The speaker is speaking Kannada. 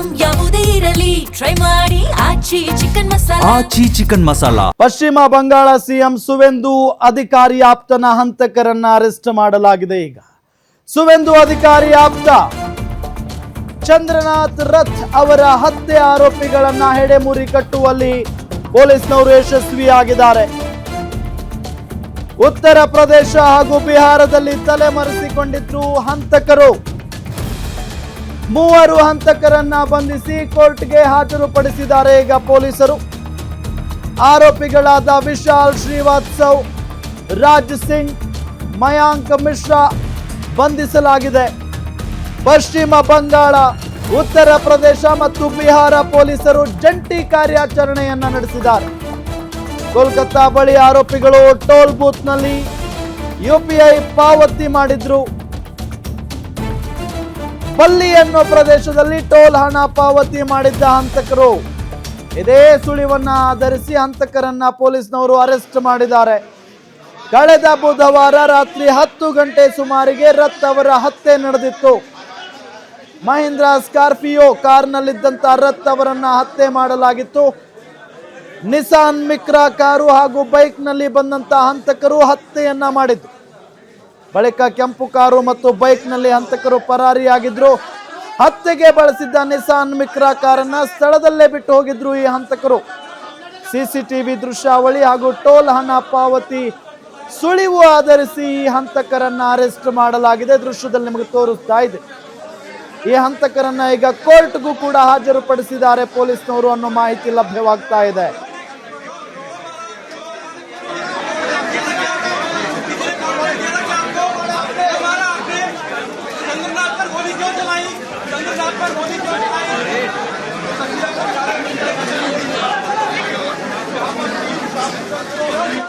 ಐಟಂ ಯಾವುದೇ ಇರಲಿ ಟ್ರೈ ಮಾಡಿ ಆಚಿ ಚಿಕನ್ ಮಸಾಲಾ. ಪಶ್ಚಿಮ ಬಂಗಾಳ ಸಿಎಂ ಸುವೆಂದು ಅಧಿಕಾರಿ ಆಪ್ತನ ಹಂತಕರನ್ನ ಅರೆಸ್ಟ್ ಮಾಡಲಾಗಿದೆ. ಈಗ ಸುವೆಂದು ಅಧಿಕಾರಿ ಆಪ್ತ ಚಂದ್ರನಾಥ್ ರಥ್ ಅವರ ಹತ್ಯೆ ಆರೋಪಿಗಳನ್ನ ಹೆಡೆಮುರಿ ಕಟ್ಟುವಲ್ಲಿ ಪೊಲೀಸ್ನವರು ಯಶಸ್ವಿಯಾಗಿದ್ದಾರೆ. ಉತ್ತರ ಪ್ರದೇಶ ಹಾಗೂ ಬಿಹಾರದಲ್ಲಿ ತಲೆಮರೆಸಿಕೊಂಡಿದ್ರು ಹಂತಕರು. 3 ಹಂತಕರನ್ನ ಬಂಧಿಸಿ ಕೋರ್ಟ್ಗೆ ಹಾಜರುಪಡಿಸಿದ್ದಾರೆ ಈಗ ಪೊಲೀಸರು. ಆರೋಪಿಗಳಾದ ವಿಶಾಲ್ ಶ್ರೀವಾತ್ಸವ್, ರಾಜ್ ಸಿಂಗ್, ಮಯಾಂಕ್ ಮಿಶ್ರಾ ಬಂಧಿಸಲಾಗಿದೆ. ಪಶ್ಚಿಮ ಬಂಗಾಳ, ಉತ್ತರ ಪ್ರದೇಶ ಮತ್ತು ಬಿಹಾರ ಪೊಲೀಸರು ಜಂಟಿ ಕಾರ್ಯಾಚರಣೆಯನ್ನ ನಡೆಸಿದ್ದಾರೆ. ಕೋಲ್ಕತ್ತಾ ಬಳಿ ಆರೋಪಿಗಳು ಟೋಲ್ ಬೂತ್ ನಲ್ಲಿ ಯುಪಿಐ ಪಾವತಿ ಮಾಡಿದ್ರು. ಬಲ್ಲಿ ಅನ್ನೋ ಪ್ರದೇಶದಲ್ಲಿ ಟೋಲ್ ಹಣ ಪಾವತಿ ಮಾಡಿದ್ದ ಹಂತಕರು. ಇದೇ ಸುಳಿವನ್ನ ಆಧರಿಸಿ ಹಂತಕರನ್ನ ಪೊಲೀಸ್ನವರು ಅರೆಸ್ಟ್ ಮಾಡಿದ್ದಾರೆ. ಕಳೆದ ಬುಧವಾರ ರಾತ್ರಿ 10 ಗಂಟೆ ಸುಮಾರಿಗೆ ರಥ್ ಅವರ ಹತ್ಯೆ ನಡೆದಿತ್ತು. ಮಹೀಂದ್ರ ಸ್ಕಾರ್ಪಿಯೋ ಕಾರ್ನಲ್ಲಿದ್ದಂತ ರಥ್ ಅವರನ್ನ ಹತ್ಯೆ ಮಾಡಲಾಗಿತ್ತು. ನಿಸಾನ್ ಮಿಕ್ರಾ ಕಾರು ಹಾಗೂ ಬೈಕ್ ನಲ್ಲಿ ಬಂದಂತ ಹಂತಕರು ಹತ್ಯೆಯನ್ನ ಮಾಡಿದ್ರು. ಬಳಿಕ ಕೆಂಪು ಕಾರು ಮತ್ತು ಬೈಕ್ ನಲ್ಲಿ ಹಂತಕರು ಪರಾರಿಯಾಗಿದ್ರು. ಹತ್ಯೆಗೆ ಬಳಸಿದ್ದ ನಿಸಾನ್ ಮಿಕ್ರಾ ಕಾರನ್ನ ಸ್ಥಳದಲ್ಲೇ ಬಿಟ್ಟು ಹೋಗಿದ್ರು ಈ ಹಂತಕರು. ಸಿಸಿಟಿವಿ ದೃಶ್ಯಾವಳಿ ಹಾಗೂ ಟೋಲ್ ಹಣ ಪಾವತಿ ಸುಳಿವು ಆಧರಿಸಿ ಈ ಹಂತಕರನ್ನ ಅರೆಸ್ಟ್ ಮಾಡಲಾಗಿದೆ. ದೃಶ್ಯದಲ್ಲಿ ನಿಮಗೆ ತೋರಿಸ್ತಾ ಇದೆ. ಈ ಹಂತಕರನ್ನ ಈಗ ಕೋರ್ಟ್ಗೂ ಕೂಡ ಹಾಜರುಪಡಿಸಿದ್ದಾರೆ ಪೊಲೀಸ್ನವರು ಅನ್ನೋ ಮಾಹಿತಿ ಲಭ್ಯವಾಗ್ತಾ ಇದೆ.